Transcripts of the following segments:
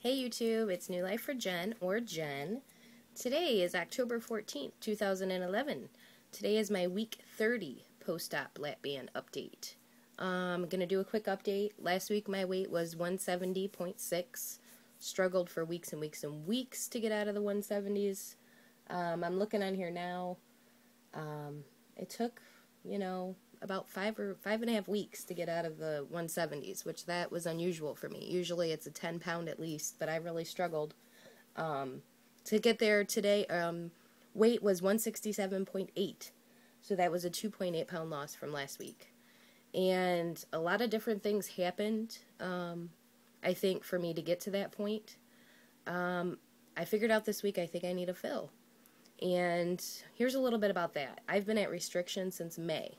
Hey YouTube, it's New Life for Jen, or Jen. Today is October 14th, 2011. Today is my week 30 post-op Lapband update. I'm going to do a quick update. Last week my weight was 170.6. Struggled for weeks and weeks and weeks to get out of the 170s. I'm looking on here now. It took, about 5.5 weeks to get out of the 170s, which that was unusual for me. Usually it's a 10 pound at least, but I really struggled to get there today. Weight was 167.8, so that was a 2.8 pound loss from last week. And a lot of different things happened, I think, for me to get to that point. I figured out this week I think I need a fill. And here's a little bit about that. I've been at restriction since May.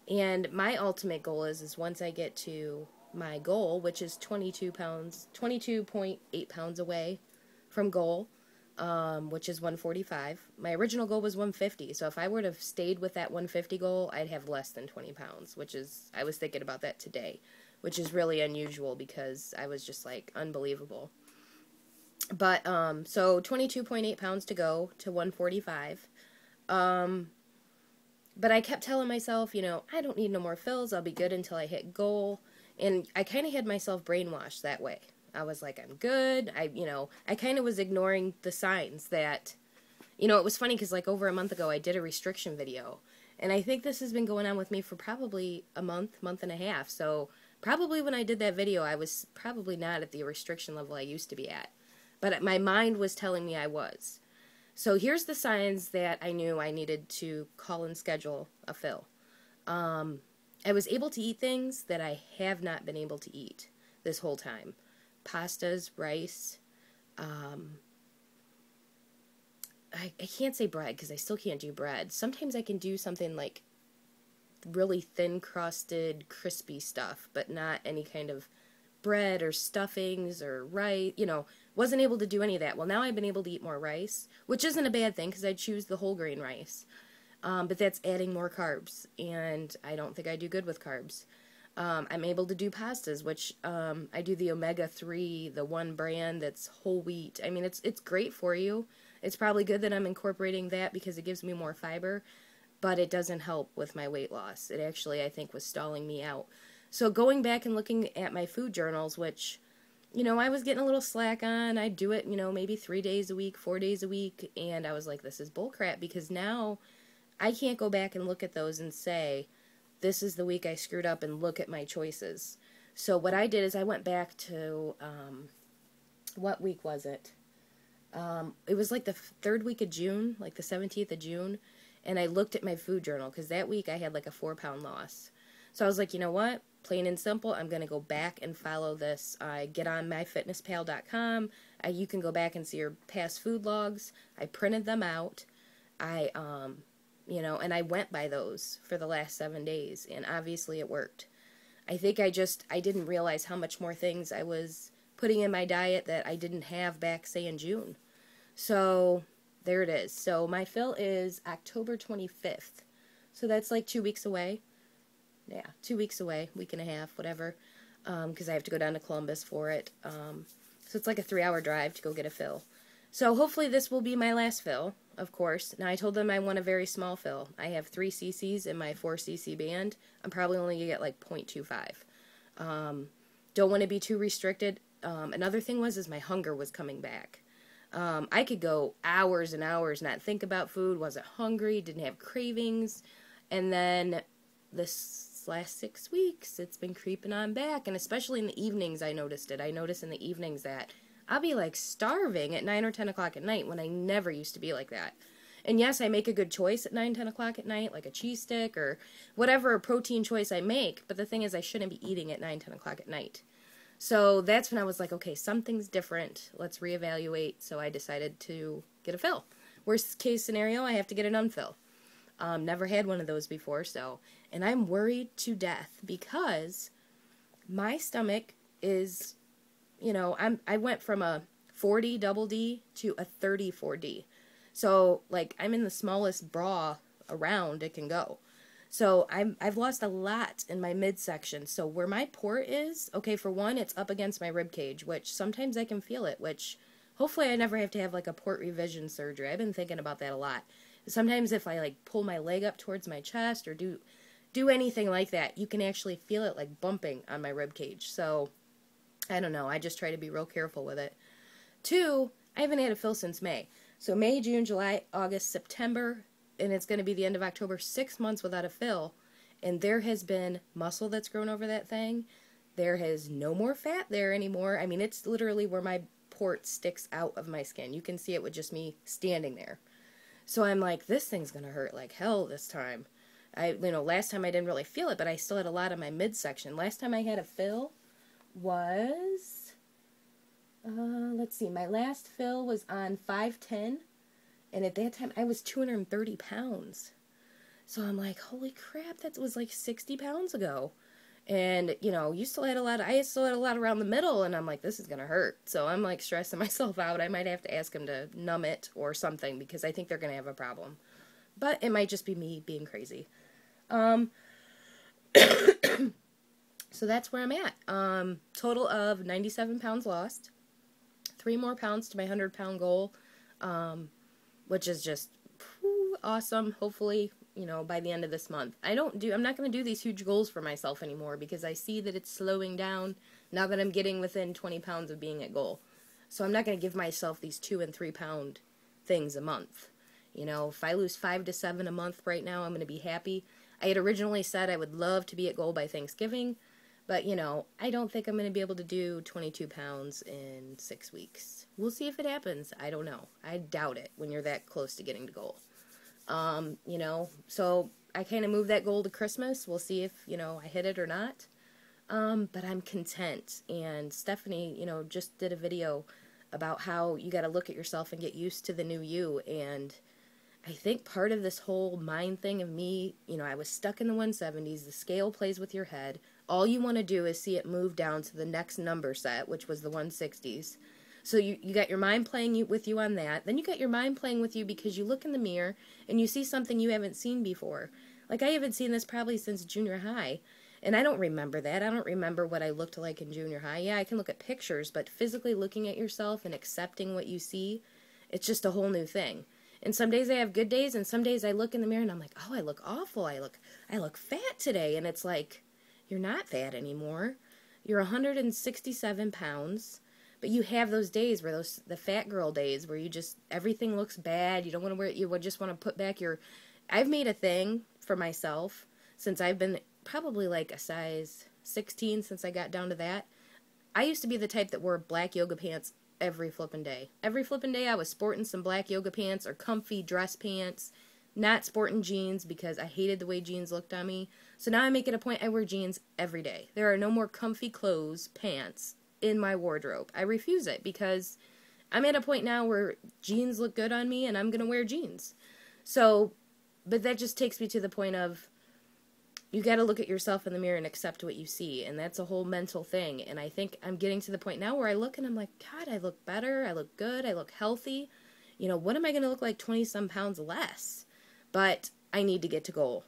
And my ultimate goal is once I get to my goal, which is 22.8 pounds away from goal, which is 145. My original goal was 150, so if I were to have stayed with that 150 goal, I'd have less than 20 pounds, I was thinking about that today, which is really unusual because I was just like, unbelievable. But, so 22.8 pounds to go to 145. But I kept telling myself, I don't need no more fills. I'll be good until I hit goal. And I kind of had myself brainwashed that way. I was like, I'm good. I kind of was ignoring the signs that, it was funny because like over a month ago I did a restriction video. And I think this has been going on with me for probably a month and a half. So probably when I did that video, I was probably not at the restriction level I used to be at. But my mind was telling me I was. So here's the signs that I knew I needed to call and schedule a fill. I was able to eat things that I have not been able to eat this whole time. Pastas, rice. I can't say bread because I still can't do bread. Sometimes I can do something like really thin crusted, crispy stuff, but not any kind of bread or stuffings or rice, wasn't able to do any of that. Well, now I've been able to eat more rice, which isn't a bad thing because I choose the whole grain rice. But that's adding more carbs, and I don't think I do good with carbs. I'm able to do pastas, which I do the omega-3, the one brand that's whole wheat. I mean, it's great for you. It's probably good that I'm incorporating that because it gives me more fiber, but it doesn't help with my weight loss. It actually, I think, was stalling me out. So going back and looking at my food journals, which, I was getting a little slack on. I'd do it, maybe 3 days a week, 4 days a week, and I was like, this is bullcrap, because now I can't go back and look at those and say, this is the week I screwed up, and look at my choices. So what I did is I went back to, what week was it? It was like the third week of June, like the 17th of June, and I looked at my food journal, because that week I had like a 4-pound loss. So I was like, you know what? Plain and simple, I'm going to go back and follow this. I get on myfitnesspal.com. You can go back and see your past food logs. I printed them out. And I went by those for the last 7 days, and obviously it worked. I think I didn't realize how much more things I was putting in my diet that I didn't have back, say, in June. So there it is. So my fill is October 25th. So that's like 2 weeks away. Yeah, 2 weeks away, week and a half, whatever, because I have to go down to Columbus for it. So it's like a 3-hour drive to go get a fill. So hopefully this will be my last fill, of course. Now I told them I want a very small fill. I have 3 cc's in my 4 cc band. I'm probably only going to get like 0.25. Don't want to be too restricted. Another thing is my hunger was coming back. I could go hours and hours, not think about food, wasn't hungry, didn't have cravings, and then this last 6 weeks, it's been creeping on back, and especially in the evenings I noticed it. I noticed in the evenings that I'll be like starving at 9 or 10 o'clock at night when I never used to be like that. And yes, I make a good choice at 9, 10 o'clock at night, like a cheese stick or whatever protein choice I make, but the thing is I shouldn't be eating at 9, 10 o'clock at night. So that's when I was like, okay, something's different. Let's reevaluate. So I decided to get a fill. Worst case scenario, I have to get an unfill. Never had one of those before, and I'm worried to death because my stomach is, I went from a 40 double D to a 34D. So, like, I'm in the smallest bra around it can go. So I've lost a lot in my midsection. So where my port is, okay, for one, it's up against my rib cage, which sometimes I can feel it, which hopefully I never have to have like a port revision surgery. I've been thinking about that a lot. Sometimes if I like pull my leg up towards my chest or do anything like that, you can actually feel it like bumping on my rib cage. So I don't know. I just try to be real careful with it. Two, I haven't had a fill since May. So May, June, July, August, September, and it's going to be the end of October, 6 months without a fill. And there has been muscle that's grown over that thing. There has no more fat there anymore. I mean, it's literally where my port sticks out of my skin. You can see it with just me standing there. So I'm like, this thing's going to hurt like hell this time. Last time I didn't really feel it, but I still had a lot of my midsection. Last time I had a fill was, let's see, my last fill was on 5'10", and at that time I was 230 pounds. So I'm like, holy crap, that was like 60 pounds ago. And, I still had a lot around the middle, and I'm like, this is going to hurt. So I'm like stressing myself out. I might have to ask them to numb it or something, because I think they're going to have a problem. But it might just be me being crazy. So that's where I'm at. Total of 97 pounds lost. 3 more pounds to my 100-pound goal, which is just awesome. Hopefully, by the end of this month. I'm not going to do these huge goals for myself anymore, because I see that it's slowing down now that I'm getting within 20 pounds of being at goal. So I'm not going to give myself these 2 and 3 pound things a month. If I lose 5 to 7 a month right now, I'm going to be happy. I had originally said I would love to be at goal by Thanksgiving, but, I don't think I'm going to be able to do 22 pounds in 6 weeks. We'll see if it happens. I don't know. I doubt it when you're that close to getting to goal. So I kind of moved that goal to Christmas. We'll see if, I hit it or not. But I'm content. And Stephanie, just did a video about how you got to look at yourself and get used to the new you. And I think part of this whole mind thing of me, I was stuck in the 170s. The scale plays with your head. All you want to do is see it move down to the next number set, which was the 160s. So you got your mind playing with you on that. Then you got your mind playing with you because you look in the mirror and you see something you haven't seen before. Like, I haven't seen this probably since junior high. And I don't remember that. I don't remember what I looked like in junior high. Yeah, I can look at pictures, but physically looking at yourself and accepting what you see, it's just a whole new thing. And some days I have good days, and some days I look in the mirror and I'm like, oh, I look awful. I look fat today. And it's like, you're not fat anymore. You're 167 pounds. But you have those days where the fat girl days where everything looks bad. You don't want to wear it. You just want to put back I've made a thing for myself since I've been probably like a size 16 since I got down to that. I used to be the type that wore black yoga pants every flippin' day. Every flippin' day I was sporting some black yoga pants or comfy dress pants, not sporting jeans because I hated the way jeans looked on me. So now I make it a point I wear jeans every day. There are no more comfy clothes, pants in my wardrobe. I refuse it because I'm at a point now where jeans look good on me and I'm going to wear jeans. So, but that just takes me to the point of you got to look at yourself in the mirror and accept what you see. And that's a whole mental thing. And I think I'm getting to the point now where I look and I'm like, God, I look better. I look good. I look healthy. What am I going to look like 20-some pounds less? But I need to get to goal.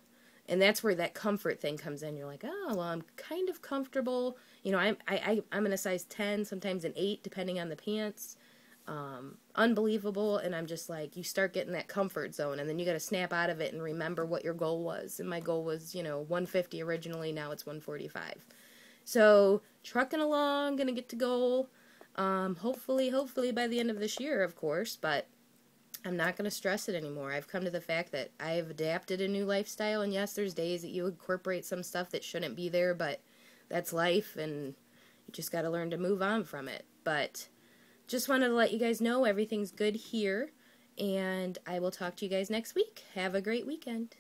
And that's where that comfort thing comes in. You're like, oh, well, I'm kind of comfortable. I'm in a size 10, sometimes an 8, depending on the pants. Unbelievable. And I'm just like, you start getting that comfort zone, and then you got to snap out of it and remember what your goal was. And my goal was, 150 originally. Now it's 145. So trucking along, gonna get to goal. Hopefully by the end of this year, of course. But I'm not going to stress it anymore. I've come to the fact that I've adapted a new lifestyle, and yes, there's days that you incorporate some stuff that shouldn't be there, but that's life, and you just got to learn to move on from it. But just wanted to let you guys know everything's good here, and I will talk to you guys next week. Have a great weekend.